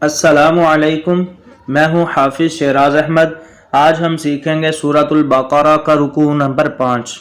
السلام علیکم، میں ہوں حافظ شیراز احمد۔ آج ہم سیکھیں گے سورۃ البقرہ کا رکوع نمبر 5۔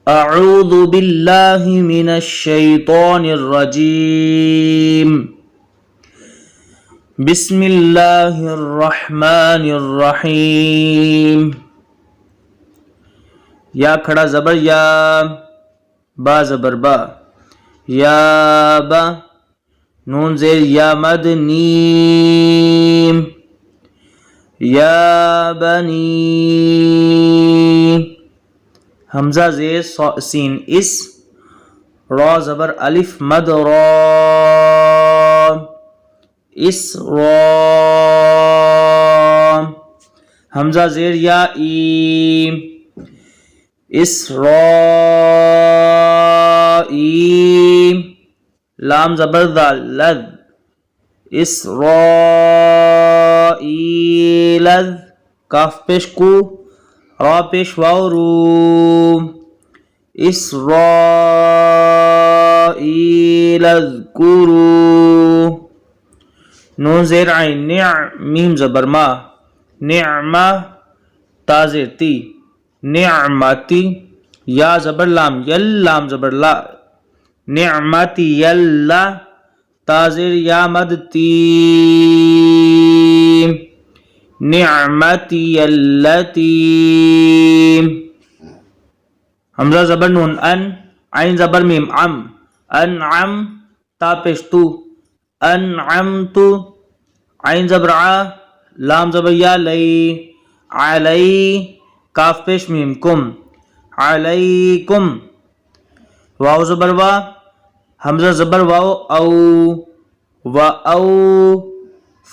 اعوذ باللہ من الشیطان الرجیم، بسم اللہ الرحمن الرحیم۔ یا کھڑا زبر یا، با زبر با، یا با، نون زیر یا مد نیم، یا بنی، حمزہ زیر سین اس، را زبر الف مد را، اس را، حمزہ زیر یا ای، اس را ای، لام زبر دال لذ، اسرائیل، کاف پیش کو، را پیش واو رو، اسرائیل اذکرو، نون زیر عین میم زبر ما، نعمہ، تا زیر تی، نعمتی، یا زبر لام یل، لام زبر لا، نعمتی یلا، تازر یا مد تی، نعمتی یلتی، حمزہ زبر نون ان، عین زبر میم ام، انعم، تا پیش تو، انعمتو، عین زبر ع، لام زبر یا لی، علی، کاف پیش میم کم، علیکم، واو زبر وا، حمزہ زبر واو او، و او،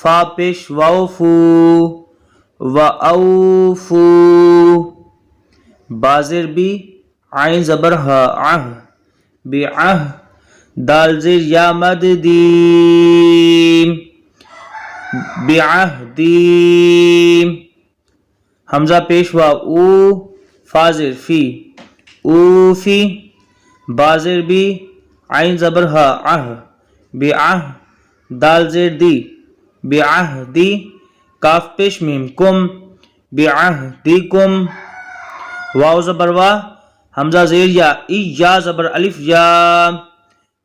فا پیش واو فو، و او فو، بازر بی، عین زبر ہا عہ، بی عہ، دال زیر یا مد دی، بی عہ دی، حمزہ پیش واو او، فا زیر فی، او فی، بازر بی، عین زبر ہا عہ، بی عہ، دال زیر دی، بی عہ دی، کاف پیش میم کم، بی عہ دی کم، واو زبر وا، حمزہ زیر یا، ای یا زبر الف یا،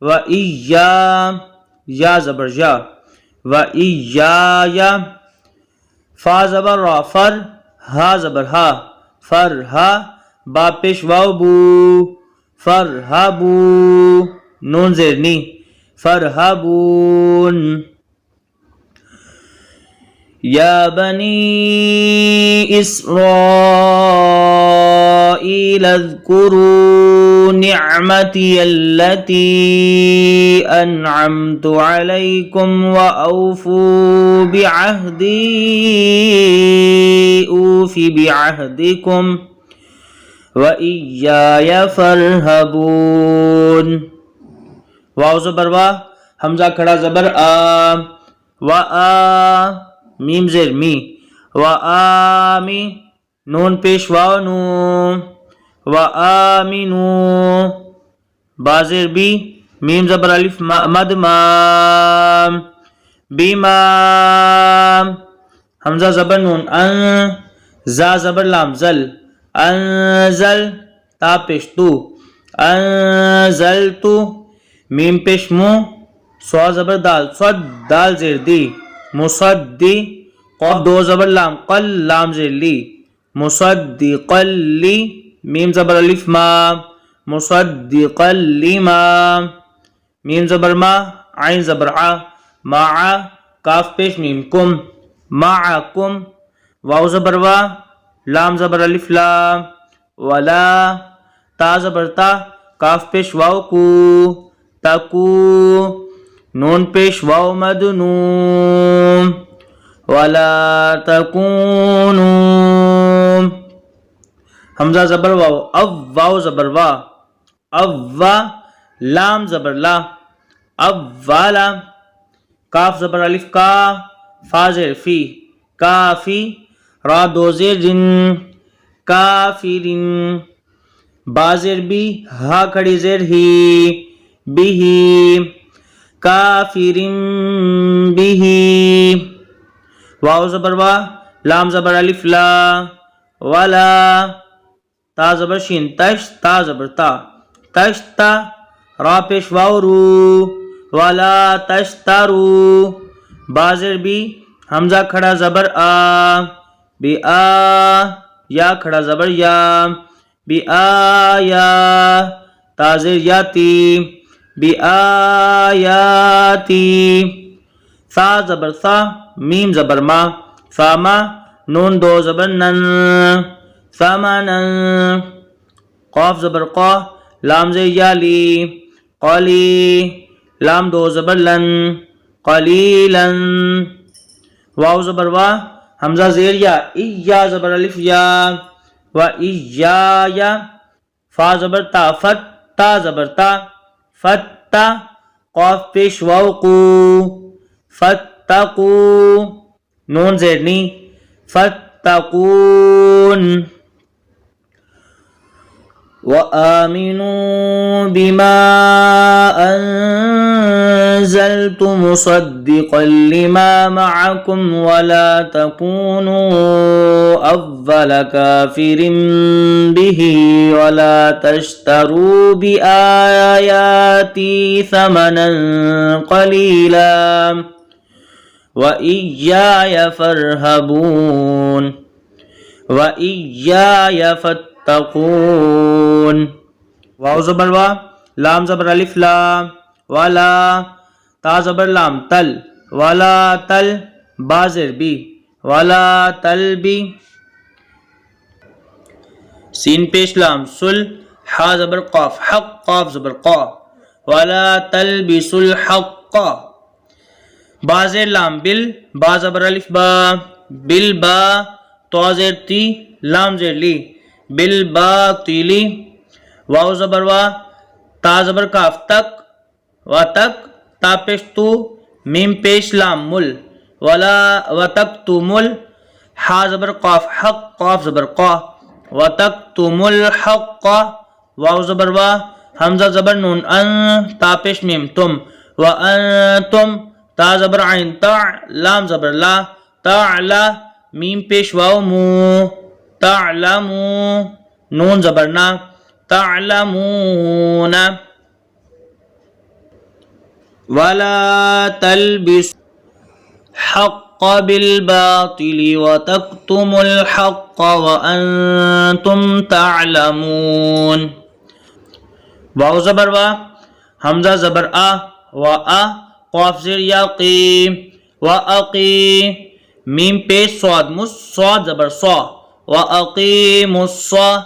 و ای یا زبر یا، و ای یا، فا زبر را فر، ہا زبر ہا، فر ہا، با پیش واو بو، فرحبو، نون زیر نی، فرحبون، یا بنی اسرائیل اذکروا نعمتی التی انعمت علیکم واوفوا بعہدی اوفی بعہدکم وَإِيَّايَ فَارْهَبُونَ، واو زبر وا، حمزہ کھڑا زبر آ، و آ، میم زیر می، و آمی، نون پیش واو نو، و آمینو، بازر بی، میم زبر الف مد مام، بیمام، حمزہ زبر نون ان، زا زبر لام زل، انزل، تا پیش تو، انزلتو، میم پیش مو، سوا زبر دال صد، دال زیر دی، مصدی، قاف دو زبر لام قل، لام زیر لی، مصدقا لی، میم زبر الف ما، مصدقا لما، میم زبر ما، عین زبر ع، مع، کاف پیش میم کم، معکم، واو زبر وا، لام زبر الف لام، ولا، تا زبر تا، کاف پیش واو کو، تکو، نون پیش واو مد نون، ولا تکونو، حمزہ زبر واو او، واو زبر وا، او، لام زبر لا، اولا، کاف زبر الف کا، فا زیر فی، کافی، را دو زیر جن، کافرین، با زیر بی، ہا کھڑی زیر ہی، بھی، کافر به واو زبر وا لام زبر الف لا ولا تا زبر شین تش تا زبر تا تشتا را پیش واو رو ولا تشترو بازر بی حمزہ کھڑا زبر آ بی آ یا کھڑا زبر یا بی آ یا تازر یاتی بی آیاتی ثا زبر ثا میم زبر ما ثاما نون دو زبر نن ثمنن قاف زبر قا لام زیر یالی قلی لام دو زبر لن قلیلن واو زبر وا حمزہ زیر یا ایا زبر الف یا و ایا یا فا زبر تا فت تا زبر تا فتا قاف پیش واو قو فتقو نون زیر نی فتقون وآمنوا بما أنزلت مصدقا لما معكم ولا تكونوا أول كافر به ولا تشتروا بآياتي ثمنا قليلا وإياي فارهبون وإياي تقون واو زبر وا لام زبر الف لا ولا تا زبر لام تل ولا تل بازر بی ولا تل بی سین پیش لام سل حا زبر قاف حق قاف زبر قا ولا تلبس الحق بازر لام بل با زبر الف با بل با تو زیر تی لام زیر لی بالباطلی واو زبر وا تا زبر کاف تک و تک تا پیش تو میم پیش لام مل ولا و تک تو مل حا زبر قاف حق قاف زبر قا و تک تو مل حق واو زبر وا حمزہ زبر نون ان تا پیش میم تم و انتم تا زبر عین تا لام زبر لا تعلا میم پیش واو مو تعلمو نون زبرنا تعلمون ولا تلبس حق بالباطل وتكتموا الحق وأنتم تعلمون واو زبر وا حمزہ زبر آ و آ قاف زیر یقی و اقی میم پیش صاد مس صاد زبر صا وَأَقِيمُوا الصَّلَاةَ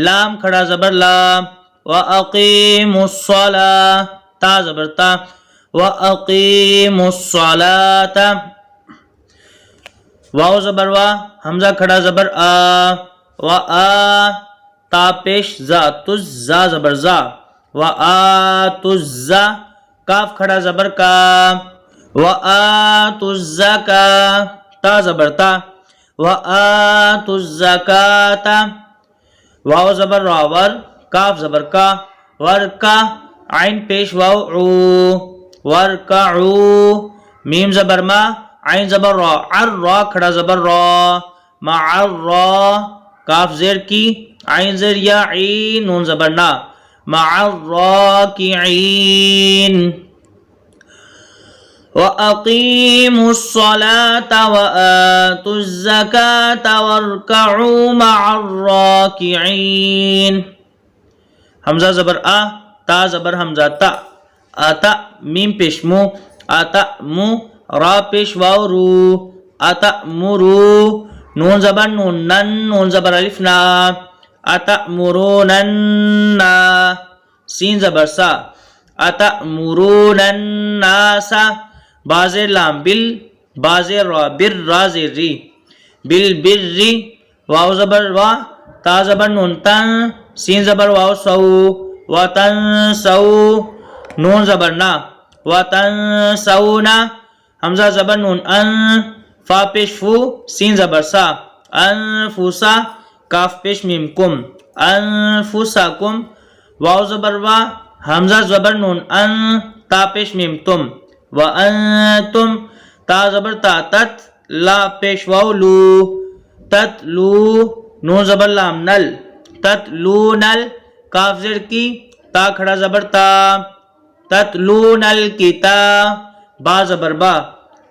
لام کھڑا زبر لا وَأَقِيمُوا الصَّلَاةَ تا زبر تا وَأَقِيمُوا الصَّلَاةَ واو زبر وا حمزہ کھڑا زبر آ وَآ تا پیش زا تز زا زبر زا وَآتُوا الزَّا کاف کھڑا زبر کا وَآتُوا الزَّكَاةَ تا زبر تا وَآتُوا الزَّكَاةَ واو زبر راور کاف زبر کا ورکا عین پیش واو عو ورکعو میم زبر ما عین زبر را عر را کھڑا زبر را مع را کاف زیر کی عین زیر یا عین نون زبر نا مع الراکعین وَأَقِيمُوا الصَّلَاةَ وَآتُوا الزَّكَاةَ وَارْكَعُوا مَعَ الرَّاكِعِينَ حمزہ زبر آ تا زبر حمزہ تا آتا میم پیش مو آتا مو را پیش واو رو آتا مرو نون زبر نون نن نون زبر الف نا آتا مرونن سین زبر سا آتا مرونن سا بازر لام بل بازر را بر رازر ری بل بر ری واو زبر وا تا زبر نون تن سین زبر واو سو و تن سو نون زبر نا و تن سو نا حمزہ زبر نون ان فا پیش فو سین زبر سا انفسا کاف پیش میم کم انفسا کم واو زبر وا حمزہ زبر نون ان تا پیش میم تم، وانتم تا زبر تا تت، لا پیش واو لو، تتلو نون زبر لام نل، تتلون ال، کاف زیر کی، تا کھڑا زبر تا، تتلون الکتاب، با زبر با،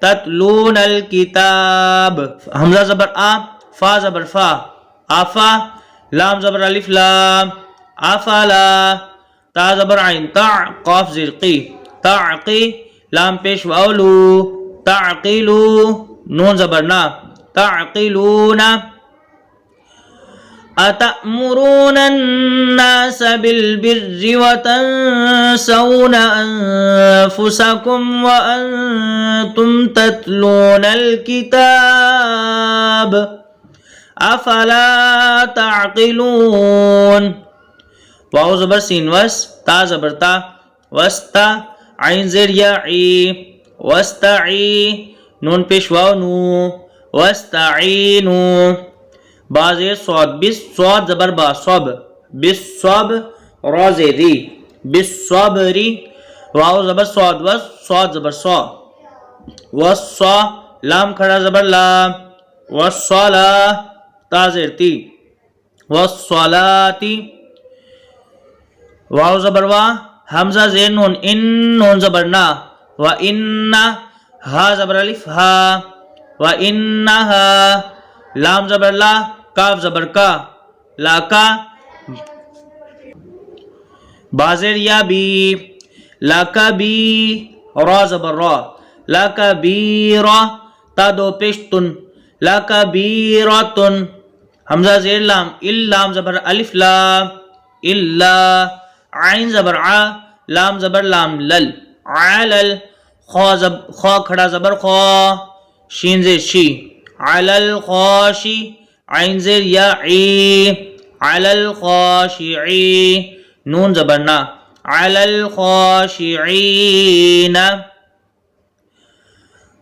تتلون الکتاب، حمزہ زبر آ، فا زبر فا، آفا، لام زبر الف لام، آفالا، تا زبر عین تا، قاف زیر قی، تعقی، لام پیش واولو، تعقیلو، نون زبر نا، تعقلون، أتأمرون الناس بالبر وتنسون أنفسكم وأنتم تتلون الكتاب أفلا تعقلون. واو زبر سین وس، تا زبر تا، وستا، عین زیر یا عی، وستعی، نون پیش واو نو، وستعینو، بازیر صاد، بس صاد زبر با، صب، بس صب، را زیر ری، بس صبری، واو زبر صاد وس، صاد زبر صا، وصا، لام کھڑا زبر لام، وصلا، تا زیر تی، وصلاتی، واو زبر وا، حمزہ زیر نون، ان، نون زبر نا، و ان، ہا زبر الف ہا، و انہا، لام زبر لا، کاف زبر کا، لا کا، بازر یا بی، لا کا بی، را زبر را، لا کا بی را، تا دو پیش تن، لا کا بی را تن، حمزہ زیر لام، لام زبر الف لام، الا، عین زبر ع، لام زبر لام لل، علل، خا کھڑا زبر خا، شین زیر شی، علل خاشی، عین زیر یا عی، علل خاشعی، نون زبر نا، علل خاشعین،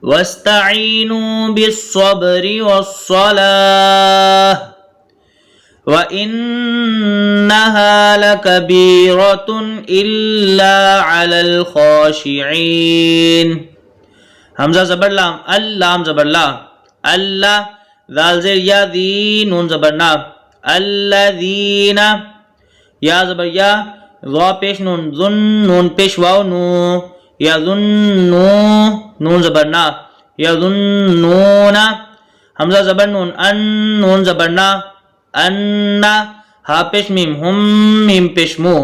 واستعینوا بالصبر والصلاة وإنها لكبيرة إلا على الخاشعين. حمزہ زبر لام، اللام زبر لا، اللہ، ذال زیر یا دی، نون زبر نا، الذین، یا زبر یا، ضا پیش نون، ذن، نون پیش واو نو، یا ذنو، نون زبر نا، یا ذنون، حمزہ زبر نون، ان، نون زبر نا، ان، ہا پیش میم، ہم، میم پیش مو،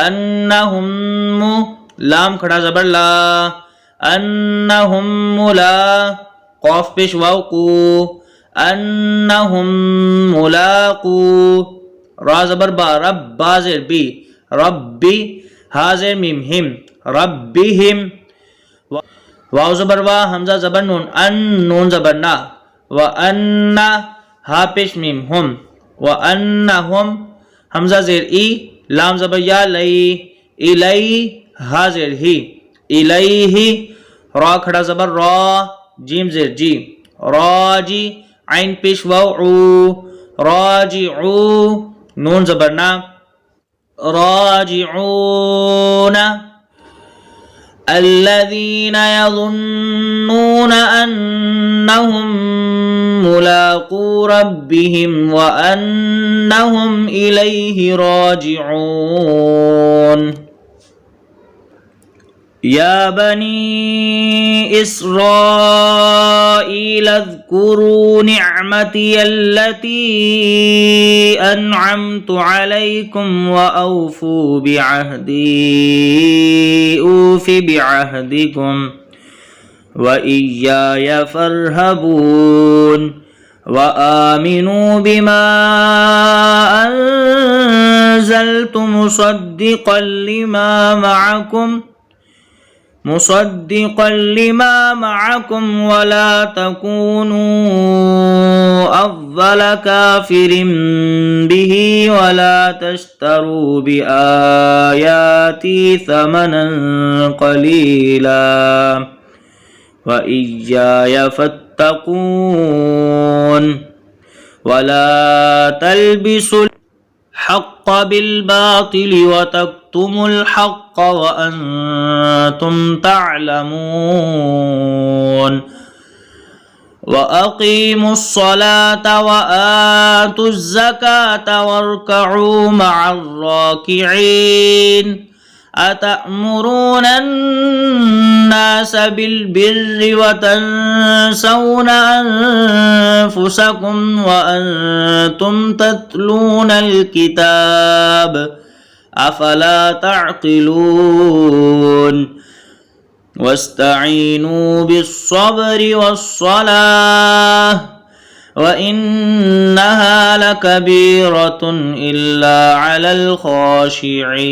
انہم، لام کھڑا زبر لا، انہم ملا، قاف پیش واو کو، انہم ملاقو، را زبر با، رب، با زیر بی، ربی، ہا زیر میم ہم، ربہم، واو زبر وا، حمزہ زبر نون، ان، نون زبر نا، وان، ہا پیش میم ہم، وانہم، حمزہ زیر ای، لام زبر یا لئی، الی، ہا زیر ہی، الیہ، را کھڑا زبر را، جیم زیر جی، راجی، عین پیش واو، راجعو، نون زبر نا، راجعون، الذين يظنون أنهم ملاقو ربهم وأنهم إليه راجعون. يا بني إسرائيل اذكروا نعمتي التي أنعمت عليكم وأوفوا بعهدي أوف بعهدكم وإياي فارهبون وآمنوا بما أنزلت مصدقا لما معكم ولا تكونوا أول كافر به ولا تشتروا بآياتي ثمنا قليلا وإياي فاتقون ولا تلبسوا الحق بالباطل وتكتموا الحق وأنتم تعلمون وأقيموا الصلاة وآتوا الزكاة واركعوا مع الراكعين أتأمرون الناس بالبر وتنسون أنفسكم وأنتم تتلون الكتاب أفلا تعقلون واستعينوا بالصبر والصلاة وإنها لكبيرة إلا على الخاشعين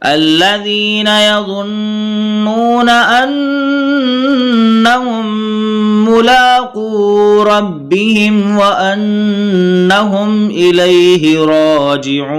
الذين يظنون أنهم ملاقو ربهم وأنهم إليه راجعون।